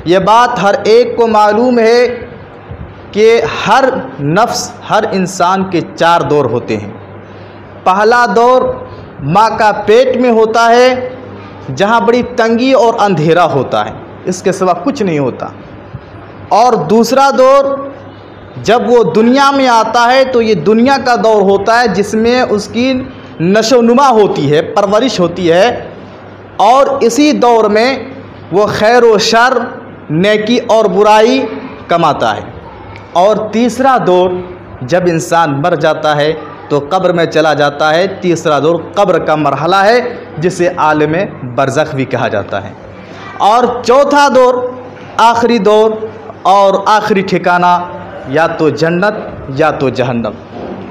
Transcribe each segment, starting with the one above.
یہ بات ہر ایک کو معلوم ہے کہ ہر نفس، ہر انسان کے 4 دور ہوتے ہیں۔ پہلا دور ماں کا پیٹ میں ہوتا ہے، جہاں بڑی تنگی اور اندھیرا ہوتا ہے، اس کے سوا کچھ نہیں ہوتا۔ اور دوسرا دور جب وہ دنیا میں آتا ہے تو یہ دنیا کا دور ہوتا ہے، جس میں اس کی نشو و نما ہوتی ہے، پرورش ہوتی ہے، اور اسی دور میں وہ خیر و شر، نیکی اور برائی کماتا ہے۔ اور تیسرا دور جب انسان مر جاتا ہے تو قبر میں چلا جاتا ہے، تیسرا دور قبر کا مرحلہ ہے، جسے عالم برزخ بھی کہا جاتا ہے۔ اور چوتھا دور، آخری دور اور آخری ٹھکانہ یا تو جنت یا تو جہنم،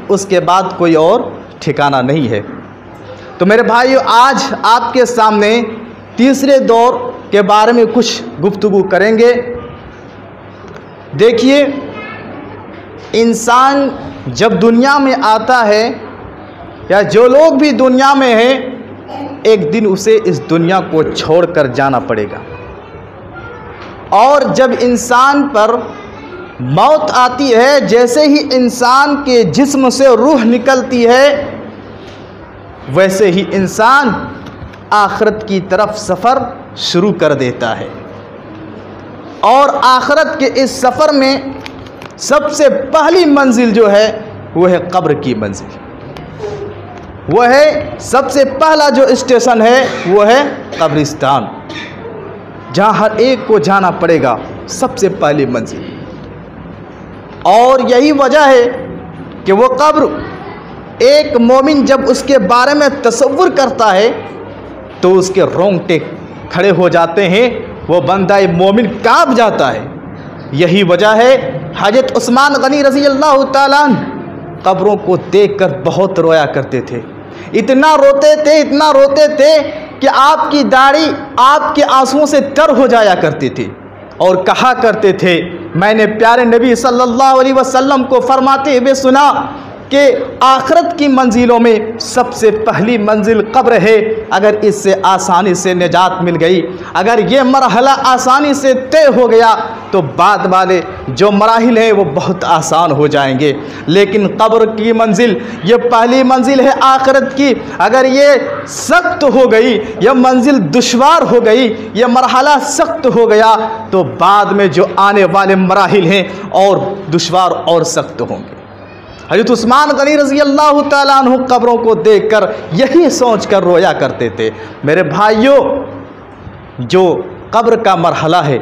اس کے بعد کوئی اور ٹھکانہ نہیں ہے۔ تو میرے بھائیو، آج آپ کے سامنے تیسرے دور کے بارے میں کچھ گفتگو کریں گے۔ دیکھیے، انسان جب دنیا میں آتا ہے، یا جو لوگ بھی دنیا میں ہیں، ایک دن اسے اس دنیا کو چھوڑ کر جانا پڑے گا۔ اور جب انسان پر موت آتی ہے، جیسے ہی انسان کے جسم سے روح نکلتی ہے، ویسے ہی انسان آخرت کی طرف سفر شروع کر دیتا ہے۔ اور آخرت کے اس سفر میں سب سے پہلی منزل جو ہے وہ ہے قبر کی منزل۔ وہ ہے سب سے پہلا جو اسٹیشن ہے وہ ہے قبرستان، جہاں ہر ایک کو جانا پڑے گا، سب سے پہلی منزل۔ اور یہی وجہ ہے کہ وہ قبر، ایک مومن جب اس کے بارے میں تصور کرتا ہے تو اس کے رونگٹے کھڑے ہو جاتے ہیں، وہ بندہ مومن کانپ جاتا ہے۔ یہی وجہ ہے حضرت عثمان غنی رضی اللہ تعالیٰ عنہ قبروں کو دیکھ کر بہت رویا کرتے تھے، اتنا روتے تھے کہ آپ کی داڑھی آپ کے آنسوؤں سے تر ہو جایا کرتی تھی، اور کہا کرتے تھے، میں نے پیارے نبی صلی اللہ علیہ وسلم کو فرماتے ہوئے سنا کہ آخرت کی منزلوں میں سب سے پہلی منزل قبر ہے۔ اگر اس سے آسانی سے نجات مل گئی، اگر یہ مرحلہ آسانی سے طے ہو گیا تو بعد والے جو مراحل ہیں وہ بہت آسان ہو جائیں گے۔ لیکن قبر کی منزل، یہ پہلی منزل ہے آخرت کی، اگر یہ سخت ہو گئی، یہ منزل دشوار ہو گئی، یہ مرحلہ سخت ہو گیا تو بعد میں جو آنے والے مراحل ہیں اور دشوار اور سخت ہوں گے۔ حضرت عثمان غنی رضی اللہ تعالیٰ عنہ قبروں کو دیکھ کر یہی سوچ کر رویا کرتے تھے۔ میرے بھائیوں، جو قبر کا مرحلہ ہے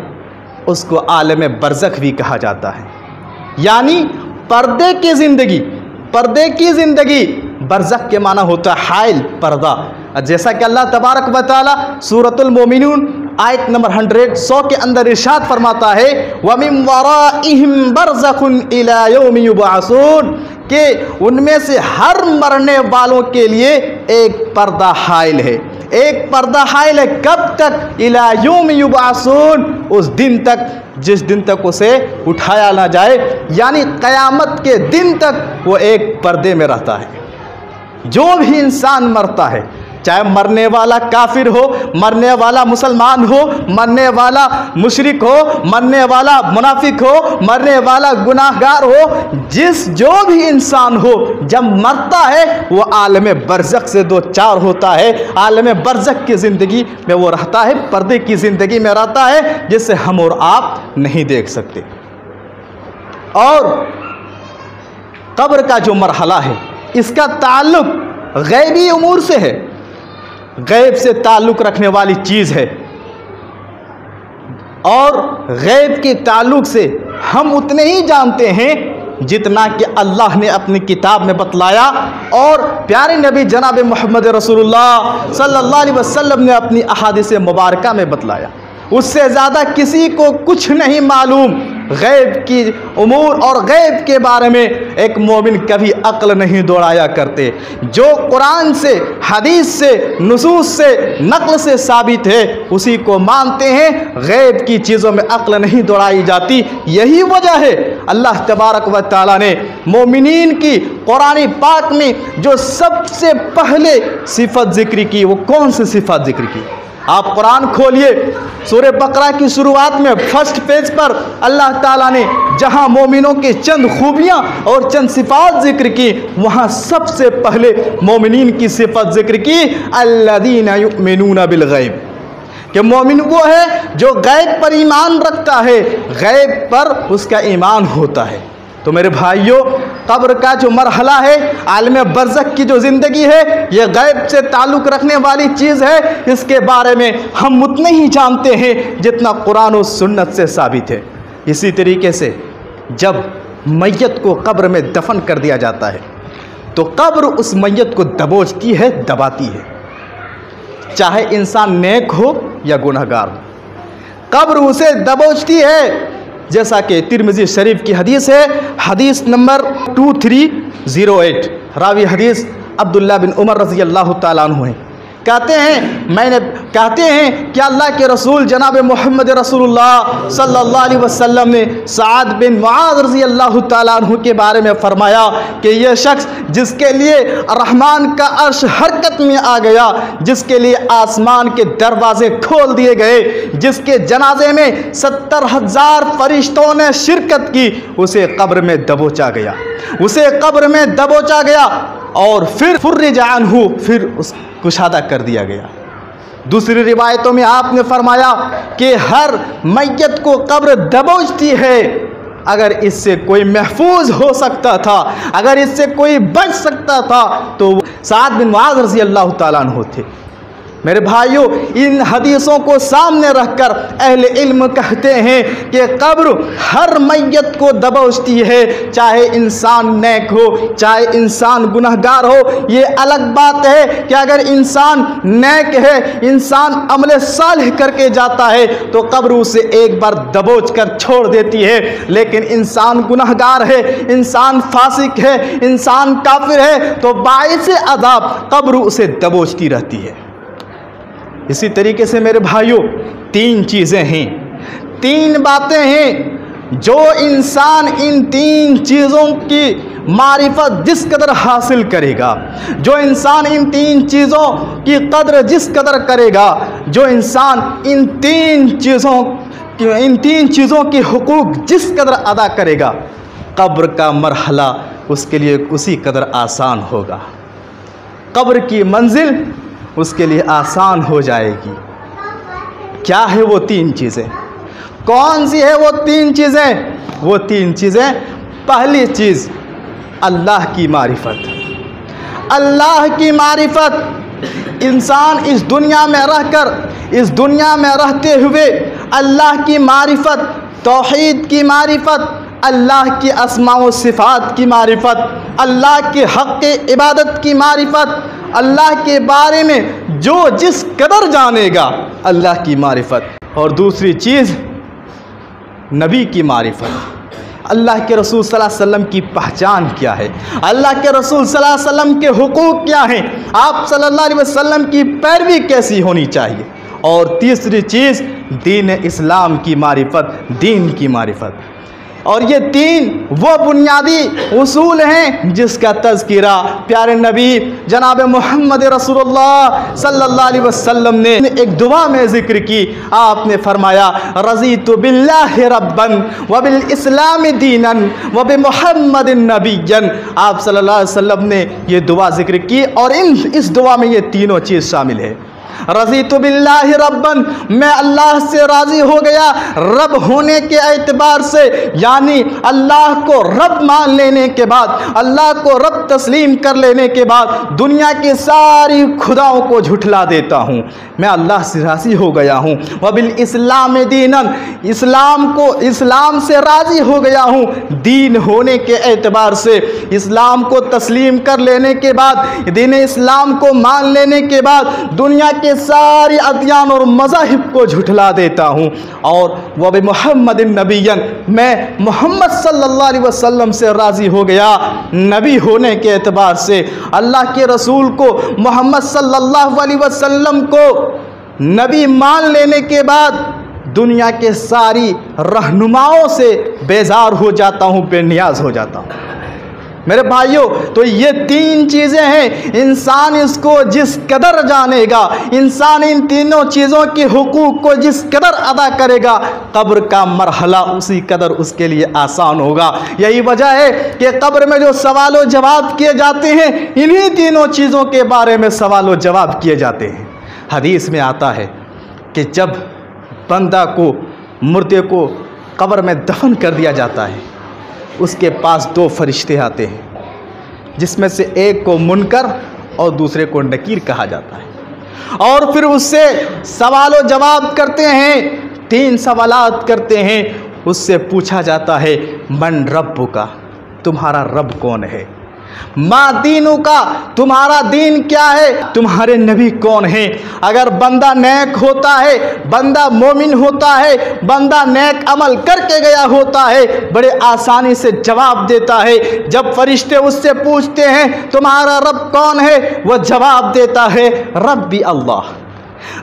اس کو عالم برزخ بھی کہا جاتا ہے، یعنی پردے کی زندگی۔ پردے کی زندگی، برزخ کے معنی ہوتا ہے حائل، پردہ، جیسا کہ اللہ تبارک و تعالیٰ سورۃ المومنون آیت نمبر 100 کے اندر ارشاد فرماتا ہے، وَمِن وَرَائِهِمْ بَرْزَخٌ إِلَى يَوْمِ يُبْعَثُونَ، کہ ان میں سے ہر مرنے والوں کے لیے ایک پردہ حائل ہے۔ ایک پردہ حائل ہے کب تک؟ إِلَى يَوْمِ يُبْعَثُونَ، اس دن تک جس دن تک اسے اٹھایا نہ جائے، یعنی قیامت کے دن تک وہ ایک پردے میں رہتا ہے۔ جو بھی انسان مرتا ہے، چاہے مرنے والا کافر ہو، مرنے والا مسلمان ہو، مرنے والا مشرک ہو، مرنے والا منافق ہو، مرنے والا گناہگار ہو، جو بھی انسان ہو، جب مرتا ہے وہ عالم برزخ سے دو چار ہوتا ہے۔ عالم برزخ کی زندگی میں وہ رہتا ہے، پردے کی زندگی میں رہتا ہے، جسے ہم اور آپ نہیں دیکھ سکتے۔ اور قبر کا جو مرحلہ ہے، اس کا تعلق غیبی امور سے ہے، غیب سے تعلق رکھنے والی چیز ہے، اور غیب کے تعلق سے ہم اتنے ہی جانتے ہیں جتنا کہ اللہ نے اپنی کتاب میں بتلایا اور پیارے نبی جناب محمد رسول اللہ صلی اللہ علیہ وسلم نے اپنی احادیث مبارکہ میں بتلایا۔ اس سے زیادہ کسی کو کچھ نہیں معلوم غیب کی امور، اور غیب کے بارے میں ایک مومن کبھی عقل نہیں دوڑایا کرتے۔ جو قرآن سے، حدیث سے، نصوص سے، نقل سے ثابت ہے اسی کو مانتے ہیں، غیب کی چیزوں میں عقل نہیں دوڑائی جاتی۔ یہی وجہ ہے اللہ تبارک و تعالیٰ نے مومنین کی قرآن پاک میں جو سب سے پہلے صفت ذکر کی، وہ کون سی صفت ذکر کی؟ آپ قرآن کھولیے، سورہ بقرہ کی شروعات میں فرسٹ پیج پر اللہ تعالیٰ نے جہاں مومنوں کی چند خوبیاں اور چند صفات ذکر کی، وہاں سب سے پہلے مومنین کی صفت ذکر کی، الذین یؤمنون بالغیب، کہ مومن وہ ہے جو غیب پر ایمان رکھتا ہے، غیب پر اس کا ایمان ہوتا ہے۔ تو میرے بھائیوں، قبر کا جو مرحلہ ہے، عالم برزخ کی جو زندگی ہے، یہ غیب سے تعلق رکھنے والی چیز ہے۔ اس کے بارے میں ہم اتنا ہی جانتے ہیں جتنا قرآن و سنت سے ثابت ہے۔ اسی طریقے سے جب میت کو قبر میں دفن کر دیا جاتا ہے تو قبر اس میت کو دبوچتی ہے، دباتی ہے، چاہے انسان نیک ہو یا گنہگار ہو، قبر اسے دبوچتی ہے۔ جیسا کہ ترمذی شریف کی حدیث ہے، حدیث نمبر 2308، راوی حدیث عبداللہ بن عمر رضی اللہ تعالیٰ عنہ ہیں، کہتے ہیں کہ اللہ کے رسول جناب محمد رسول اللہ صلی اللہ علیہ وسلم نے سعد بن معاذ رضی اللہ تعالیٰ عنہ کے بارے میں فرمایا کہ یہ شخص جس کے لیے رحمان کا عرش حرکت میں آ گیا، جس کے لیے آسمان کے دروازے کھول دیے گئے، جس کے جنازے میں 70,000 فرشتوں نے شرکت کی، اسے قبر میں دبوچا گیا، اسے قبر میں دبوچا گیا اور پھر فرج عنہ، پھر اس کشادہ کر دیا گیا۔ دوسری روایتوں میں آپ نے فرمایا کہ ہر میت کو قبر دبوچتی ہے، اگر اس سے کوئی محفوظ ہو سکتا تھا، اگر اس سے کوئی بچ سکتا تھا تو سعد بن معاذ رضی اللہ تعالیٰ عنہ تھے۔ میرے بھائیوں، ان حدیثوں کو سامنے رکھ کر اہل علم کہتے ہیں کہ قبر ہر میت کو دبوچتی ہے، چاہے انسان نیک ہو، چاہے انسان گنہگار ہو۔ یہ الگ بات ہے کہ اگر انسان نیک ہے، انسان عمل صالح کر کے جاتا ہے تو قبر اسے ایک بار دبوچ کر چھوڑ دیتی ہے، لیکن انسان گنہگار ہے، انسان فاسق ہے، انسان کافر ہے تو باعث عذاب قبر اسے دبوچتی رہتی ہے۔ اسی طریقے سے میرے بھائیوں، تین چیزیں ہیں، تین باتیں ہیں جو انسان ان تین چیزوں کی معرفت جس قدر حاصل کرے گا، جو انسان ان تین چیزوں کی قدر جس قدر کرے گا، جو انسان ان تین چیزوں کی حقوق جس قدر ادا کرے گا، قبر کا مرحلہ اس کے لیے اسی قدر آسان ہوگا، قبر کی منزل اس کے لیے آسان ہو جائے گی۔ کیا ہے وہ تین چیزیں؟ کون سی ہے وہ تین چیزیں؟ وہ تین چیزیں، پہلی چیز اللہ کی معرفت، اللہ کی معرفت۔ انسان اس دنیا میں رہ کر، اس دنیا میں رہتے ہوئے اللہ کی معرفت، توحید کی معرفت، اللہ کی اسماء و صفات کی معرفت، اللہ کے حق عبادت کی معرفت، اللہ کے بارے میں جو جس قدر جانے گا، اللہ کی معرفت۔ اور دوسری چیز نبی کی معرفت، اللہ کے رسول صلی اللہ علیہ وسلم کی پہچان کیا ہے، اللہ کے رسول صلی اللہ علیہ وسلم کے حقوق کیا ہیں، آپ صلی اللہ علیہ وسلم کی پیروی کیسی ہونی چاہیے۔ اور تیسری چیز دین اسلام کی معرفت، دین کی معرفت۔ اور یہ تین وہ بنیادی اصول ہیں جس کا تذکرہ پیارے نبی جناب محمد رسول اللہ صلی اللہ علیہ وسلم نے ایک دعا میں ذکر کی۔ آپ نے فرمایا رضیت باللہ ربا وبالاسلام دینا وبمحمد نبیا۔ آپ صلی اللہ علیہ وسلم نے یہ دعا ذکر کی اور اس دعا میں یہ تینوں چیز شامل ہے۔ رضیت باللہ ربا، میں اللہ سے راضی ہو گیا رب ہونے کے اعتبار سے، یعنی اللہ کو رب مان لینے کے بعد، اللہ کو رب تسلیم کر لینے کے بعد دنیا کی ساری خداؤں کو جھٹلا دیتا ہوں، میں اللہ سے راضی ہو گیا ہوں۔ وبالاسلام دینا، اسلام سے راضی ہو گیا ہوں، دین ہونے کے اعتبار سے اسلام کو تسلیم کر لینے کے بعد، دین اسلام کو مان لینے کے بعد دنیا کے ساری ادیان اور مذاہب کو جھٹلا دیتا ہوں۔ اور وہ بھی محمد نبی، میں محمد صلی اللہ علیہ وسلم سے راضی ہو گیا نبی ہونے کے اعتبار سے، اللہ کے رسول کو محمد صلی اللہ علیہ وسلم کو نبی مان لینے کے بعد دنیا کے ساری رہنماؤں سے بیزار ہو جاتا ہوں، بے نیاز ہو جاتا ہوں۔ میرے بھائیوں، تو یہ تین چیزیں ہیں، انسان اس کو جس قدر جانے گا، انسان ان تینوں چیزوں کے حقوق کو جس قدر ادا کرے گا، قبر کا مرحلہ اسی قدر اس کے لیے آسان ہوگا۔ یہی وجہ ہے کہ قبر میں جو سوال و جواب کیے جاتے ہیں، انہی تینوں چیزوں کے بارے میں سوال و جواب کیے جاتے ہیں۔ حدیث میں آتا ہے کہ جب بندہ کو، مردے کو قبر میں دفن کر دیا جاتا ہے، اس کے پاس دو فرشتے آتے ہیں، جس میں سے ایک کو منکر اور دوسرے کو نکیر کہا جاتا ہے، اور پھر اس سے سوال و جواب کرتے ہیں، تین سوالات کرتے ہیں۔ اس سے پوچھا جاتا ہے من ربک، تمہارا رب کون ہے؟ ما دینوں کا، تمہارا دین کیا ہے؟ تمہارے نبی کون ہیں؟ اگر بندہ نیک ہوتا ہے، بندہ مومن ہوتا ہے، بندہ نیک عمل کر کے گیا ہوتا ہے، بڑے آسانی سے جواب دیتا ہے۔ جب فرشتے اس سے پوچھتے ہیں تمہارا رب کون ہے، وہ جواب دیتا ہے ربی اللہ،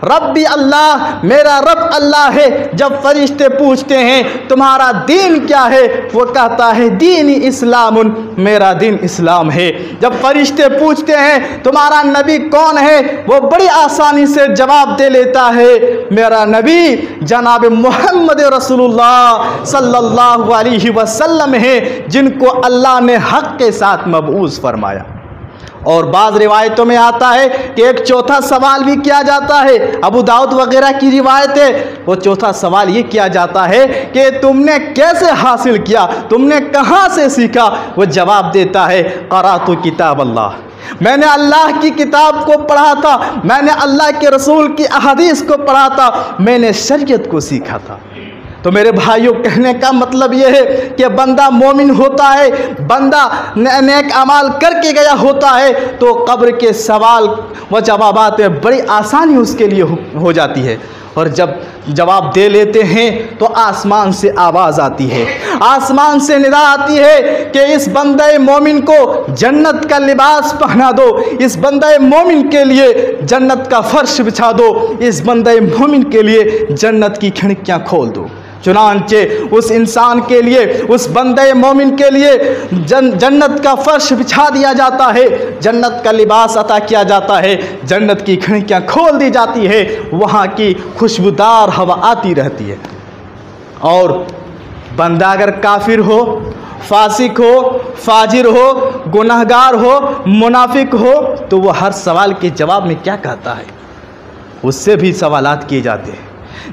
ربی اللہ، میرا رب اللہ ہے۔ جب فرشتے پوچھتے ہیں تمہارا دین کیا ہے، وہ کہتا ہے دین اسلام، میرا دین اسلام ہے۔ جب فرشتے پوچھتے ہیں تمہارا نبی کون ہے، وہ بڑی آسانی سے جواب دے لیتا ہے میرا نبی جناب محمد رسول اللہ صلی اللہ علیہ وسلم ہے، جن کو اللہ نے حق کے ساتھ مبعوث فرمایا۔ اور بعض روایتوں میں آتا ہے کہ ایک چوتھا سوال بھی کیا جاتا ہے، ابو داؤد وغیرہ کی روایت ہے۔ وہ چوتھا سوال یہ کیا جاتا ہے کہ تم نے کیسے حاصل کیا، تم نے کہاں سے سیکھا؟ وہ جواب دیتا ہے قرأت کتاب اللہ، میں نے اللہ کی کتاب کو پڑھا تھا، میں نے اللہ کے رسول کی احادیث کو پڑھا تھا، میں نے شریعت کو سیکھا تھا۔ تو میرے بھائیوں، کہنے کا مطلب یہ ہے کہ بندہ مومن ہوتا ہے، بندہ نیک اعمال کر کے گیا ہوتا ہے، تو قبر کے سوال و جوابات میں بڑی آسانی اس کے لیے ہو جاتی ہے۔ اور جب جواب دے لیتے ہیں تو آسمان سے آواز آتی ہے، آسمان سے ندا آتی ہے کہ اس بندہ مومن کو جنت کا لباس پہنا دو، اس بندہ مومن کے لیے جنت کا فرش بچھا دو، اس بندہ مومن کے لیے جنت کی کھڑکیاں کھول دو۔ چنانچہ اس انسان کے لیے، اس بندے مومن کے لیے جنت کا فرش بچھا دیا جاتا ہے، جنت کا لباس عطا کیا جاتا ہے، جنت کی کھڑکیاں کھول دی جاتی ہے، وہاں کی خوشبودار ہوا آتی رہتی ہے۔ اور بندہ اگر کافر ہو، فاسق ہو، فاجر ہو، گناہگار ہو، منافق ہو، تو وہ ہر سوال کے جواب میں کیا کہتا ہے؟ اس سے بھی سوالات کیے جاتے ہیں۔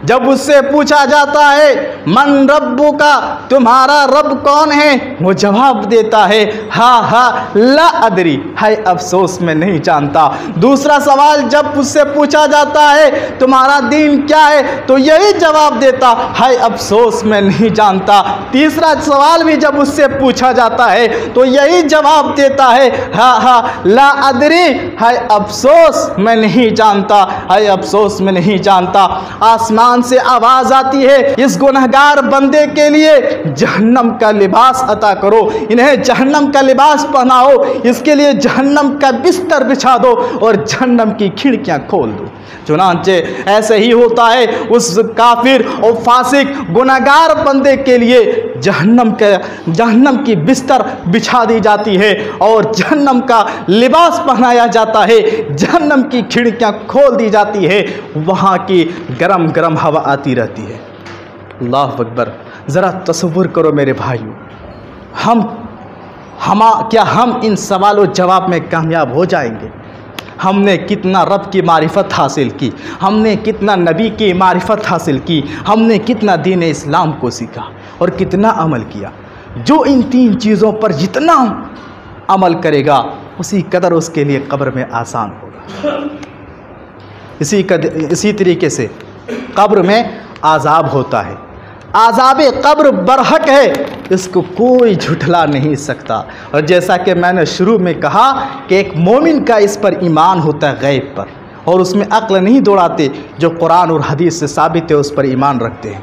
جب اس سے پوچھا جاتا ہے من ربک، تمہارا رب کون ہے، وہ جواب دیتا ہے ہاں ہاں لا ادری، ہے افسوس میں نہیں جانتا۔ دوسرا سوال جب اس سے پوچھا جاتا ہے تمہارا دین کیا ہے، تو یہی جواب دیتا ہے افسوس میں نہیں جانتا۔ تیسرا سوال بھی جب اس سے پوچھا جاتا ہے تو یہی جواب دیتا ہے ہاں ہاں لا ادری، ہے افسوس میں نہیں جانتا، ہے افسوس میں نہیں جانتا۔ آسمان سے آواز آتی ہے اس گنہگار بندے کے لیے جہنم کا لباس عطا کرو، انہیں جہنم کا لباس پہناؤ، اس کے لیے جہنم کا بستر بچھا دو اور جہنم کی کھڑکیاں کھول دو۔ چنانچہ ایسے ہی ہوتا ہے اس کافر اور فاسق گنہگار بندے کے لیے جہنم کی بستر بچھا دی جاتی ہے اور جہنم کا لباس پہنایا جاتا ہے، جہنم کی کھڑکیاں کھول دی جاتی ہے، وہاں کی گرم گرم ہوا آتی رہتی ہے۔ اللہ اکبر! ذرا تصور کرو میرے بھائیوں، کیا ہم ان سوال و جواب میں کامیاب ہو جائیں گے؟ ہم نے کتنا رب کی معرفت حاصل کی، ہم نے کتنا نبی کی معرفت حاصل کی، ہم نے کتنا دین اسلام کو سیکھا اور کتنا عمل کیا۔ جو ان تین چیزوں پر جتنا عمل کرے گا اسی قدر اس کے لیے قبر میں آسان ہوگا۔ اسی طریقے سے قبر میں عذاب ہوتا ہے، عذاب قبر برحق ہے، اس کو کوئی جھٹلا نہیں سکتا۔ اور جیسا کہ میں نے شروع میں کہا کہ ایک مومن کا اس پر ایمان ہوتا ہے غیب پر، اور اس میں عقل نہیں دوڑاتے، جو قرآن اور حدیث سے ثابت ہے اس پر ایمان رکھتے ہیں۔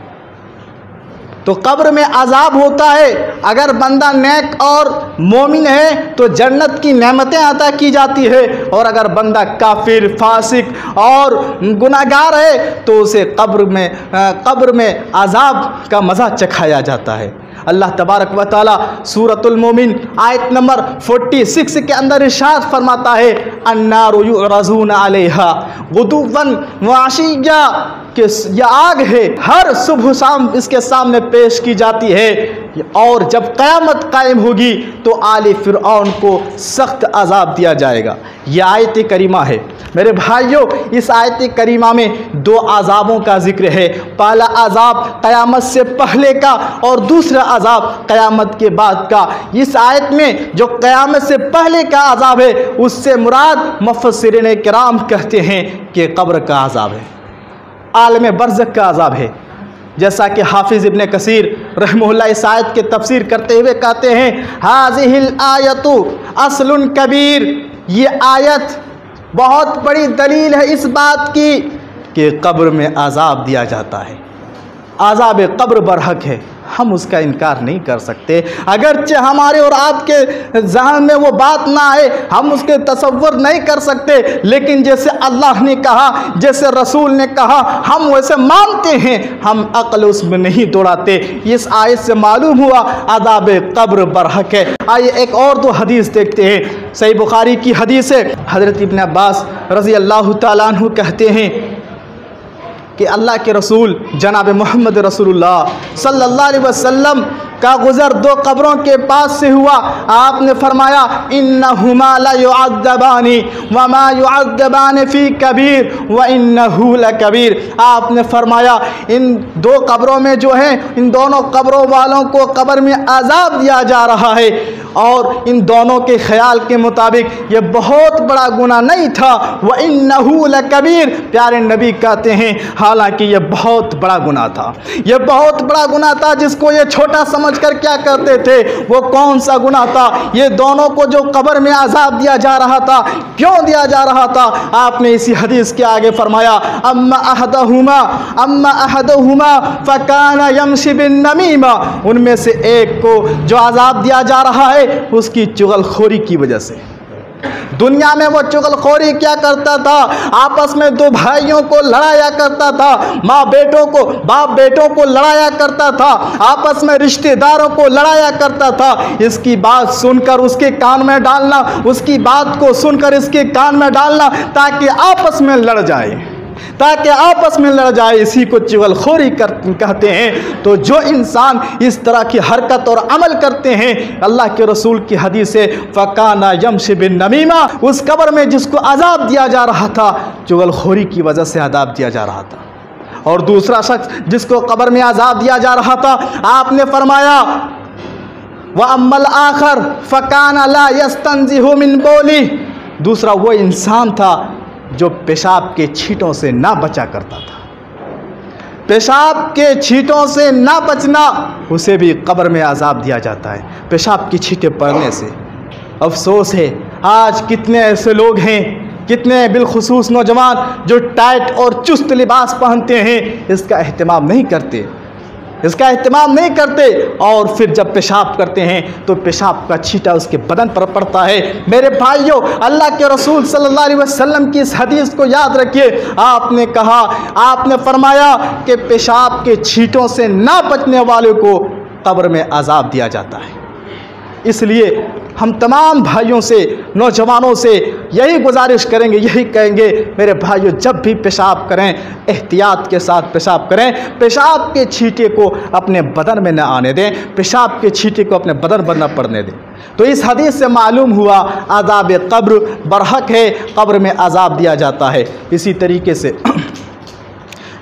تو قبر میں عذاب ہوتا ہے، اگر بندہ نیک اور مومن ہے تو جنت کی نعمتیں عطا کی جاتی ہے، اور اگر بندہ کافر، فاسق اور گناہگار ہے تو اسے قبر میں عذاب کا مزہ چکھایا جاتا ہے۔ اللہ تبارک و تعالی سورۃ المومن آیت نمبر 46 کے اندر ارشاد فرماتا ہے النار یعرضون علیہا غدوا وعشیا، کہ یہ آگ ہے ہر صبح شام اس کے سامنے پیش کی جاتی ہے، اور جب قیامت قائم ہوگی تو آل فرعون کو سخت عذاب دیا جائے گا۔ یہ آیت کریمہ ہے میرے بھائیوں۔ اس آیت کریمہ میں دو عذابوں کا ذکر ہے، پہلا عذاب قیامت سے پہلے کا اور دوسرا عذاب قیامت کے بعد کا۔ اس آیت میں جو قیامت سے پہلے کا عذاب ہے اس سے مراد مفسرین کرام کہتے ہیں کہ قبر کا عذاب ہے، عالم برزخ کا عذاب ہے، جیسا کہ حافظ ابن کثیر رحمہ اللہ اس آیت کے تفسیر کرتے ہوئے کہتے ہیں ھذہ الآیۃ اصل کبیر، یہ آیت بہت بڑی دلیل ہے اس بات کی کہ قبر میں عذاب دیا جاتا ہے، عذاب قبر برحق ہے، ہم اس کا انکار نہیں کر سکتے، اگرچہ ہمارے اور آپ کے ذہن میں وہ بات نہ آئے، ہم اس کے تصور نہیں کر سکتے، لیکن جیسے اللہ نے کہا، جیسے رسول نے کہا، ہم ویسے مانتے ہیں، ہم عقل اس میں نہیں دوڑاتے۔ اس آیت سے معلوم ہوا عذاب قبر برحق ہے۔ آئیے ایک اور دو حدیث دیکھتے ہیں۔ صحیح بخاری کی حدیث ہے، حضرت ابن عباس رضی اللہ تعالیٰ عنہ کہتے ہیں کہ اللہ کے رسول جناب محمد رسول اللہ صلی اللہ علیہ وسلم کا گزر دو قبروں کے پاس سے ہوا۔ آپ نے فرمایا انہما لا یعذبان وما یعذبان فی کبیر وانہ لکبیر۔ آپ نے فرمایا ان دو قبروں میں جو ہیں، ان دونوں قبروں والوں کو قبر میں عذاب دیا جا رہا ہے، اور ان دونوں کے خیال کے مطابق یہ بہت بڑا گناہ نہیں تھا، وانہ لکبیر۔ پیارے نبی کہتے ہیں حالانکہ یہ بہت بڑا گناہ تھا، یہ بہت بڑا گناہ تھا جس کو یہ چھوٹا سمجھ کر کیا کرتے تھے۔ وہ کون سا گناہ تھا؟ یہ دونوں کو جو قبر میں عذاب دیا جا رہا تھا، کیوں دیا جا رہا تھا؟ آپ نے اسی حدیث کے آگے فرمایا اما احدہما فکان یمشی بالنمیمہ، ان میں سے ایک کو جو عذاب دیا جا رہا ہے اس کی چغل خوری کی وجہ سے۔ دنیا میں وہ چغل خوری کیا کرتا تھا؟ آپس میں دو بھائیوں کو لڑایا کرتا تھا، ماں بیٹوں کو، باپ بیٹوں کو لڑایا کرتا تھا، آپس میں رشتہ داروں کو لڑایا کرتا تھا۔ اس کی بات سن کر اس کے کان میں ڈالنا، اس کی بات کو سن کر اس کے کان میں ڈالنا تاکہ آپس میں لڑ جائے، اسی کو چغل خوری کہتے ہیں۔ تو جو انسان اس طرح کی حرکت اور عمل کرتے ہیں، اللہ کے رسول کی حدیث ہے فَكَانَ يَمْشِي بِالنَّمِيمَةِ، اس قبر میں جس کو عذاب دیا جا رہا تھا چغل خوری کی وجہ سے عذاب دیا جا رہا تھا۔ اور دوسرا شخص جس کو قبر میں عذاب دیا جا رہا تھا، آپ نے فرمایا وَأَمَّا الْآخَرُ فَكَانَ لَا يَسْتَنزِهُ مِنْ بَوْلِهِ، دوسرا وہ انسان تھا جو پیشاب کے چھینٹوں سے نہ بچا کرتا تھا۔ پیشاب کے چھینٹوں سے نہ بچنا، اسے بھی قبر میں عذاب دیا جاتا ہے پیشاب کی چھینٹیں پڑنے سے۔ افسوس ہے آج کتنے ایسے لوگ ہیں، کتنے بالخصوص نوجوان جو ٹائٹ اور چست لباس پہنتے ہیں، اس کا اہتمام نہیں کرتے، اور پھر جب پیشاب کرتے ہیں تو پیشاب کا چھینٹا اس کے بدن پر پڑتا ہے۔ میرے بھائیوں، اللہ کے رسول صلی اللہ علیہ وسلم کی اس حدیث کو یاد رکھیے۔ آپ نے فرمایا کہ پیشاب کے چھینٹوں سے نہ بچنے والے کو قبر میں عذاب دیا جاتا ہے۔ اس لیے ہم تمام بھائیوں سے، نوجوانوں سے یہی گزارش کریں گے، یہی کہیں گے میرے بھائیوں، جب بھی پیشاب کریں احتیاط کے ساتھ پیشاب کریں، پیشاب کے چھینٹے کو اپنے بدن میں نہ آنے دیں، پیشاب کے چھینٹے کو اپنے بدن پر نہ پڑنے دیں۔ تو اس حدیث سے معلوم ہوا عذاب قبر برحق ہے، قبر میں عذاب دیا جاتا ہے۔ اسی طریقے سے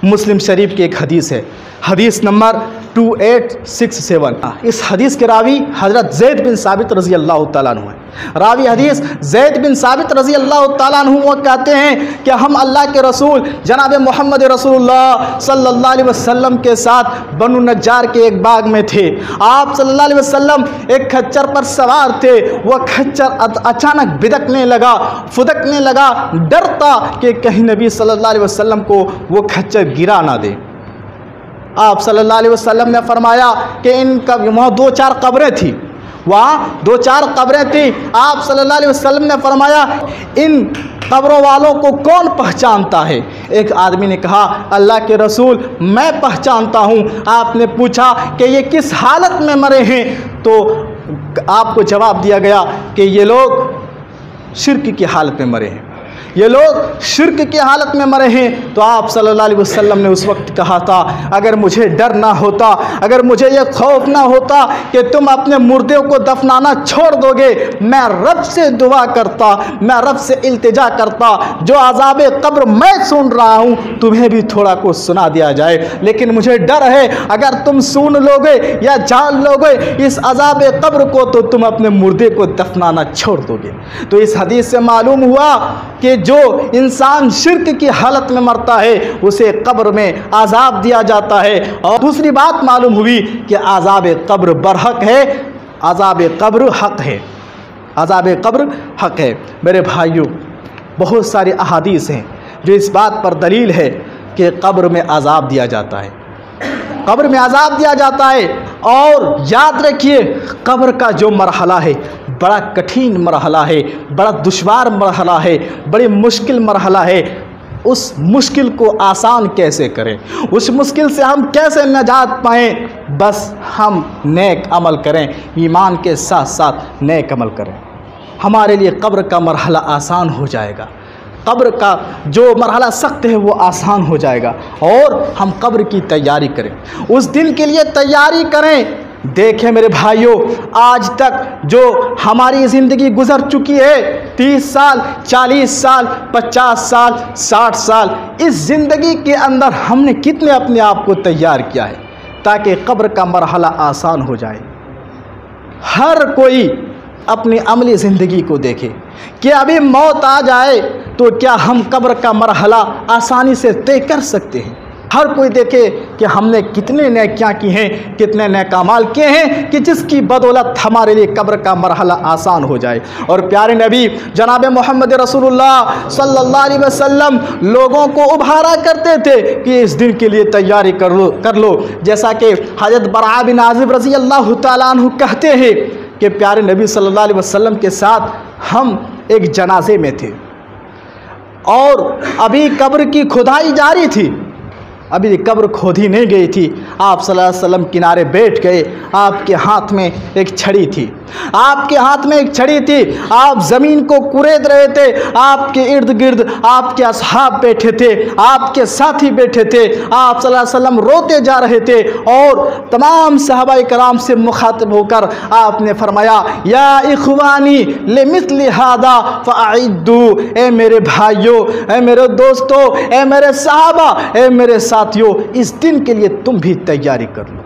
مسلم شریف کی ایک حدیث ہے، حدیث نمبر 2867۔ اس حدیث کے راوی حضرت زید بن ثابت رضی اللہ تعالیٰ عنہ ہیں۔ راوی حدیث زید بن ثابت رضی اللہ تعالیٰ عنہ وہ کہتے ہیں کہ ہم اللہ کے رسول جناب محمد رسول اللہ صلی اللہ علیہ وسلم کے ساتھ بنو نجار کے ایک باغ میں تھے۔ آپ صلی اللہ علیہ وسلم ایک کھچر پر سوار تھے، وہ کھچر اچانک بدکنے لگا، ڈرتا کہ کہیں نبی صلی اللہ علیہ وسلم کو وہ کھچر گرا نہ دے۔ آپ صلی اللہ علیہ وسلم نے فرمایا کہ وہاں 2-4 قبریں تھیں، وہاں 2-4 قبریں تھیں. آپ صلی اللہ علیہ وسلم نے فرمایا ان قبروں والوں کو کون پہچانتا ہے؟ ایک آدمی نے کہا اللہ کے رسول میں پہچانتا ہوں. آپ نے پوچھا کہ یہ کس حالت میں مرے ہیں؟ تو آپ کو جواب دیا گیا کہ یہ لوگ شرک کی حالت میں مرے ہیں، یہ لوگ شرک کی حالت میں مرے ہیں. تو آپ صلی اللہ علیہ وسلم نے اس وقت کہا تھا اگر مجھے ڈر نہ ہوتا، اگر مجھے یہ خوف نہ ہوتا کہ تم اپنے مردوں کو دفنانا چھوڑ دو گے، میں رب سے دعا کرتا، میں رب سے التجا کرتا جو عذاب قبر میں سن رہا ہوں تمہیں بھی تھوڑا کچھ سنا دیا جائے. لیکن مجھے ڈر ہے اگر تم سن لو گے یا جان لو گے اس عذاب قبر کو تو تم اپنے مردے کو دفنانا چھوڑ دو گے. تو اس حدیث سے معلوم ہوا کہ جو انسان شرک کی حالت میں مرتا ہے اسے قبر میں عذاب دیا جاتا ہے. اور دوسری بات معلوم ہوئی کہ عذاب قبر برحق ہے، عذاب قبر حق ہے، عذاب قبر حق ہے. میرے بھائیوں بہت ساری احادیث ہیں جو اس بات پر دلیل ہے کہ قبر میں عذاب دیا جاتا ہے، قبر میں عذاب دیا جاتا ہے. اور یاد رکھیے قبر کا جو مرحلہ ہے بڑا کٹھین مرحلہ ہے، بڑا دشوار مرحلہ ہے، بڑی مشکل مرحلہ ہے. اس مشکل کو آسان کیسے کریں، اس مشکل سے ہم کیسے نجات پائیں؟ بس ہم نیک عمل کریں، ایمان کے ساتھ ساتھ نیک عمل کریں. ہمارے لیے قبر کا مرحلہ آسان ہو جائے گا، قبر کا جو مرحلہ سخت ہے وہ آسان ہو جائے گا. اور ہم قبر کی تیاری کریں، اس دن کے لیے تیاری کریں. دیکھیں میرے بھائیوں آج تک جو ہماری زندگی گزر چکی ہے 30 سال 40 سال 50 سال 60 سال، اس زندگی کے اندر ہم نے کتنے اپنے آپ کو تیار کیا ہے تاکہ قبر کا مرحلہ آسان ہو جائے. ہر کوئی اپنی عملی زندگی کو دیکھے کہ ابھی موت آ جائے تو کیا ہم قبر کا مرحلہ آسانی سے طے کر سکتے ہیں. ہر کوئی دیکھے کہ ہم نے کتنے نیکیاں کی ہیں، کتنے نیک اعمال کیے ہیں کہ جس کی بدولت ہمارے لیے قبر کا مرحلہ آسان ہو جائے. اور پیارے نبی جناب محمد رسول اللہ صلی اللہ علیہ وسلم لوگوں کو ابھارا کرتے تھے کہ اس دن کے لیے تیاری کر لو. جیسا کہ حضرت براء بن عازب رضی اللہ تعالیٰ عنہ کہتے ہیں کہ پیارے نبی صلی اللہ علیہ وسلم کے ساتھ ہم ایک جنازے میں تھے اور ابھی قبر کی کھدائی جاری تھی، ابھی قبر کھودی نہیں گئی تھی. آپ صلی اللہ علیہ وسلم کنارے بیٹھ گئے، آپ کے ہاتھ میں ایک چھڑی تھی، آپ کے ہاتھ میں ایک چھڑی تھی، آپ زمین کو کورید رہے تھے، آپ کے ارد گرد آپ کے اصحاب بیٹھے تھے، آپ کے ساتھی بیٹھے تھے، آپ صلی اللہ علیہ وسلم روتے جا رہے تھے. اور تمام صحابہ کرام سے مخاطب ہو کر آپ نے فرمایا یا اخوانی لمثل ھذا فاعدوا، اے میرے بھائیوں، اے میرے دوستوں، اے میرے صحابہ، اے میرے ساتھیوں، اس دن کے لیے تم بھی تیاری کر لو،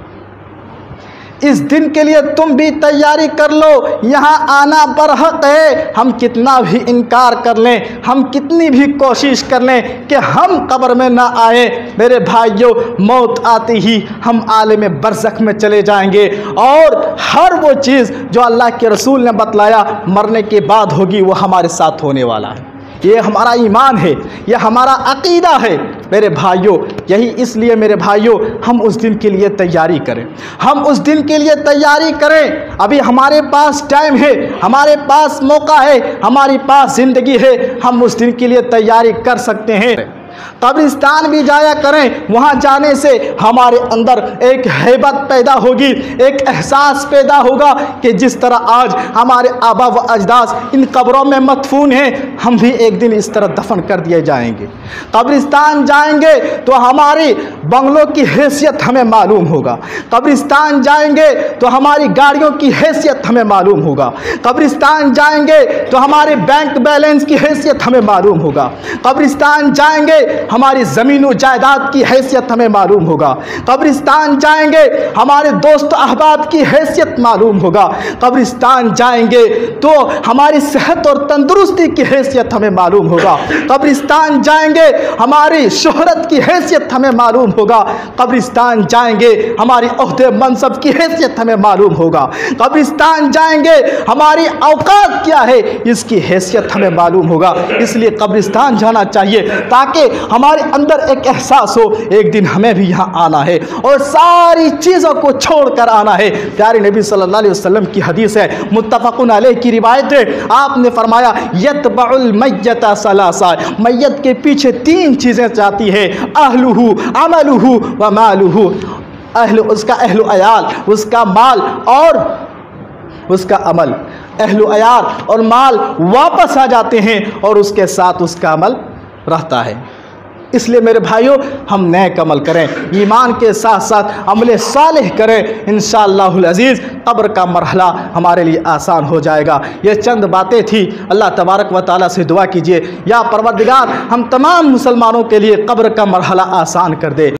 اس دن کے لیے تم بھی تیاری کر لو. یہاں آنا برحق ہے. ہم کتنا بھی انکار کر لیں، ہم کتنی بھی کوشش کر لیں کہ ہم قبر میں نہ آئیں، میرے بھائیوں موت آتی ہی ہم عالم برزخ میں چلے جائیں گے. اور ہر وہ چیز جو اللہ کے رسول نے بتلایا مرنے کے بعد ہوگی وہ ہمارے ساتھ ہونے والا ہے. یہ ہمارا ایمان ہے، یہ ہمارا عقیدہ ہے میرے بھائیوں. یہی اس لیے میرے بھائیوں ہم اس دن کے لیے تیاری کریں، ہم اس دن کے لیے تیاری کریں. ابھی ہمارے پاس ٹائم ہے، ہمارے پاس موقع ہے، ہمارے پاس زندگی ہے، ہم اس دن کے لیے تیاری کر سکتے ہیں. قبرستان بھی جایا کریں، وہاں جانے سے ہمارے اندر ایک ہیبت پیدا ہوگی، ایک احساس پیدا ہوگا کہ جس طرح آج ہمارے آبا و اجداد ان قبروں میں مدفون ہیں ہم بھی ایک دن اس طرح دفن کر دیے جائیں گے. قبرستان جائیں گے تو ہماری بنگلوں کی حیثیت ہمیں معلوم ہوگا، قبرستان جائیں گے تو ہماری گاڑیوں کی حیثیت ہمیں معلوم ہوگا، قبرستان جائیں گے تو ہمارے بینک بیلنس کی حیثیت ہمیں معلوم ہوگا، قبرستان جائیں گے ہماری زمین و جائیداد کی حیثیت ہمیں معلوم ہوگا، قبرستان جائیں گے ہمارے دوست احباب کی حیثیت معلوم ہوگا، قبرستان جائیں گے تو ہماری صحت اور تندرستی کی حیثیت ہمیں معلوم ہوگا، قبرستان جائیں گے ہماری شہرت کی حیثیت ہمیں معلوم ہوگا، قبرستان جائیں گے ہماری عہدے منصب کی حیثیت ہمیں معلوم ہوگا، قبرستان جائیں گے ہماری اوقات کیا ہے اس کی حیثیت ہمیں معلوم ہوگا. اس لیے قبرستان جانا چاہیے تاکہ ہمارے اندر ایک احساس ہو ایک دن ہمیں بھی یہاں آنا ہے اور ساری چیزوں کو چھوڑ کر آنا ہے۔ پیارے نبی صلی اللہ علیہ وسلم کی حدیث ہے، متفقن علیہ کی روایت ہے، آپ نے فرمایا یتبع المیت ثلاثہ، میت کے پیچھے تین چیزیں جاتی ہے، اہلہ عملہ و مالہ، اس کا اہل و عیال، اس کا مال اور اس کا عمل۔ اہل و عیال اور مال واپس آ جاتے ہیں اور اس کے ساتھ اس کا عمل رہتا ہے۔ اس لیے میرے بھائیوں ہم نیک عمل کریں، ایمان کے ساتھ ساتھ عمل صالح کریں، انشاءاللہ العزیز قبر کا مرحلہ ہمارے لیے آسان ہو جائے گا۔ یہ چند باتیں تھی، اللہ تبارک و تعالیٰ سے دعا کیجئے یا پروردگار ہم تمام مسلمانوں کے لیے قبر کا مرحلہ آسان کر دے۔